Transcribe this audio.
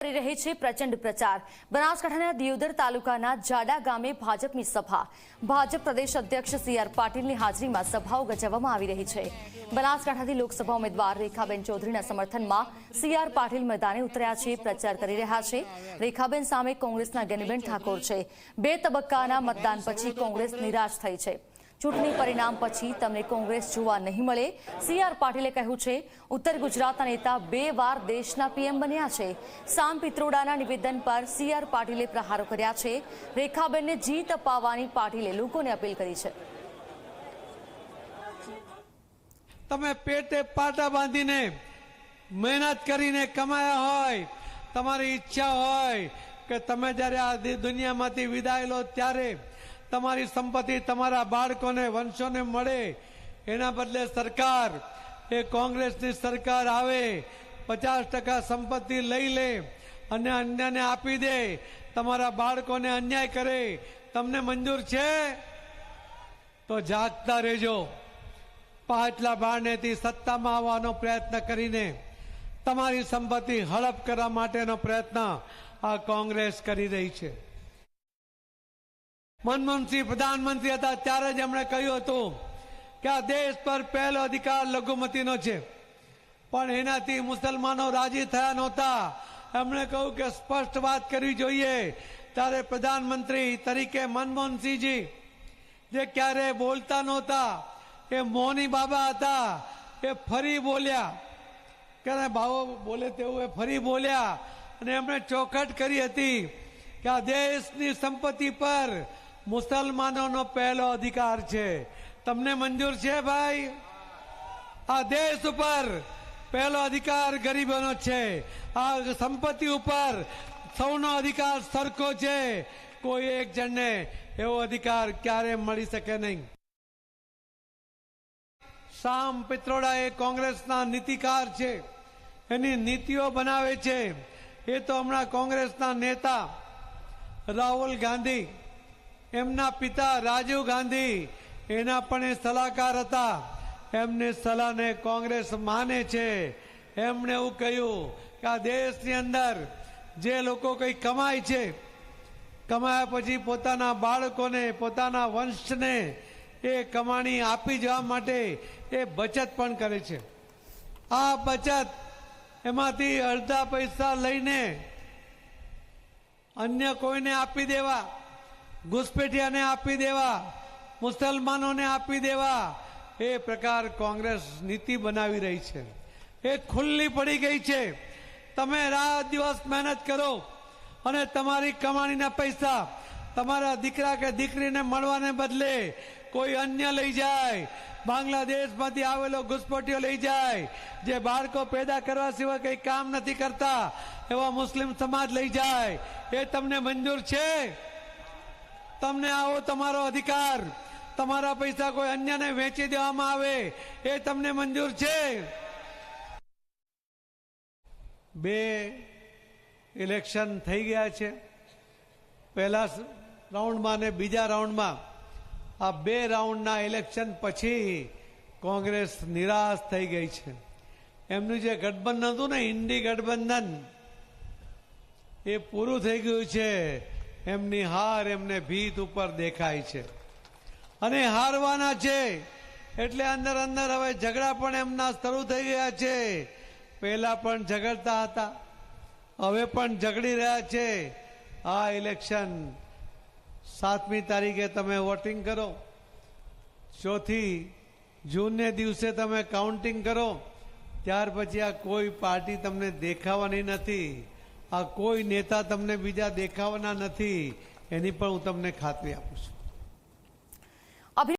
કરી રહી છે પ્રચંડ પ્રચાર। બનાસકાંઠાના દિયોદર તાલુકાના જાડા ગામે ભાજપની સભા। ભાજપ પ્રદેશ અધ્યક્ષ સી.આર. પાટીલની હાજરીમાં સભાઓ ગજવવામાં આવી રહી છે। બનાસકાંઠાથી લોકસભા ઉમેદવાર રેખાબેન ચૌધરીના સમર્થનમાં સી.આર. પાટીલ મેદાને ઉતર્યા છે, પ્રચાર કરી રહ્યા છે। રેખાબેન સામે કોંગ્રેસના ગેનીબેન ઠાકોર છે। 2 તબક્કાના મતદાન પછી કોંગ્રેસ નિરાશ થઈ છે। ચૂંટણી પરિણામ પછી તમને કોંગ્રેસ જોવા નહીં મળે, સી.આર. પાટીલે કહ્યું છે। ઉત્તર ગુજરાતના નેતા 2 વાર દેશના પીએમ બન્યા છે। સામ પિત્રોડાના નિવેદન પર સી.આર. પાટીલે પ્રહારો કર્યા છે। રેખાબેનને જીત અપાવવાની પાટીલે લોકોને અપીલ કરી છે। તમે પેટે પાટા બાંધીને મહેનત કરીને કમાયા હોય, તમારી ઈચ્છા હોય કે તમે જ્યારે આ દુનિયામાંથી વિદાય લો ત્યારે તમારી સંપત્તિ તમારા બાળકોને વંશોને મળે, એના બદલે સરકાર એ કોંગ્રેસની સરકાર આવે 50% સંપત્તિ લઈ લે અને અન્યને આપી દે, તમારા બાળકોને અન્યાય કરે, તમને મંજૂર છે? તો જાગતા રહેજો। પાછલા બારણેથી સત્તામાં આવવાનો પ્રયત્ન કરીને તમારી સંપત્તિ હડપ કરવા માટેનો પ્રયત્ન આ કોંગ્રેસ કરી રહી છે। મનમોહનસિંહ પ્રધાનમંત્રી હતા ત્યારે જ એમણે કહ્યું હતું કે આ દેશ પર પહેલો અધિકાર લઘુમતીનો છે, પણ એનાથી મુસલમાનો રાજી થયા નહોતા। એમણે કહ્યું કે સ્પષ્ટ વાત કરવી જોઈએ। ત્યારે પ્રધાનમંત્રી તરીકે મનમોહનસિંહજી જે ક્યારે બોલતા નહોતા, એ મૌની બાબા હતા, એ ફરી બોલ્યા કે ભાવો બોલે તેવું એ ફરી બોલ્યા અને એમણે ચોખટ કરી હતી કે આ દેશની સંપત્તિ પર મુસલમાનોનો પહેલો અધિકાર છે। તમને મંજૂર છે ભાઈ? આ દેશ ઉપર પહેલો અધિકાર ગરીબોનો છે। આ સંપત્તિ ઉપર સૌનો અધિકાર સરખો છે। કોઈ એક જણને એવો અધિકાર ક્યારે મળી શકે નહીં। સામ પિત્રોડા એ કોંગ્રેસના નીતિકાર છે, એની નીતિઓ બનાવે છે। એ તો હમણાં કોંગ્રેસના નેતા રાહુલ ગાંધી, એમના પિતા રાજીવ ગાંધી એના પણ એ સલાહકાર હતા। એમની સલાહને કોંગ્રેસ માને છે। એમણે એવું કહ્યું કે આ દેશની અંદર જે લોકો કંઈ કમાય છે, કમાયા પછી પોતાના બાળકોને, પોતાના વંશને એ કમાણી આપી જવા માટે એ બચત પણ કરે છે। આ બચત એમાંથી અડધા પૈસા લઈને અન્ય કોઈને આપી દેવા, ઘુસપેઠિયાને આપી દેવા, મુસલમાનોને આપી દેવા, એ પ્રકાર કોંગ્રેસ નીતિ બનાવી રહી છે। એ ખુલ્લી પડી ગઈ છે। તમે રાત દિવસ મહેનત કરો અને તમારી કમાણીના પૈસા તમારા દીકરા કે દીકરીને મળવાને બદલે કોઈ અન્ય લઈ જાય, બાંગ્લાદેશમાંથી આવેલો ઘુસપેઠિયો લઈ જાય, જે બાળકો પેદા કરવા સિવાય કંઈ કામ નથી કરતા એવા મુસ્લિમ સમાજ લઈ જાય। એ તમને મંજૂર છે? તમને આવો તમારો અધિકાર, તમારા પૈસા કોઈ અન્યને વેચી દેવામાં આવે, એ તમને મંજૂર છે? 2 ઇલેક્શન થઈ ગયા છે, પહેલા રાઉન્ડમાં અને બીજા રાઉન્ડમાં। આ 2 રાઉન્ડના ઇલેક્શન પછી કોંગ્રેસ નિરાશ થઈ ગઈ છે। એમનું જે ગઠબંધન હતું ને, ઇન્ડી ગઠબંધન, એ પૂરું થઈ ગયું છે। એમની હાર એમને ભીત ઉપર દેખાય છે અને હારવાના છે। એટલે અંદર અંદર હવે ઝઘડા પણ એમના શરૂ થઈ ગયા છે। પહેલા પણ ઝઘડતા હતા, હવે પણ ઝઘડી રહ્યા છે। આ ઇલેક્શન 7મી તારીખે તમે વોટિંગ કરો, 4થી જૂનને દિવસે તમે કાઉન્ટિંગ કરો, ત્યાર પછી આ કોઈ પાર્ટી તમને દેખાવાની નથી, આ કોઈ નેતા તમને બીજા દેખાવાના નથી, એની પણ હું તમને ખાતરી આપું છું।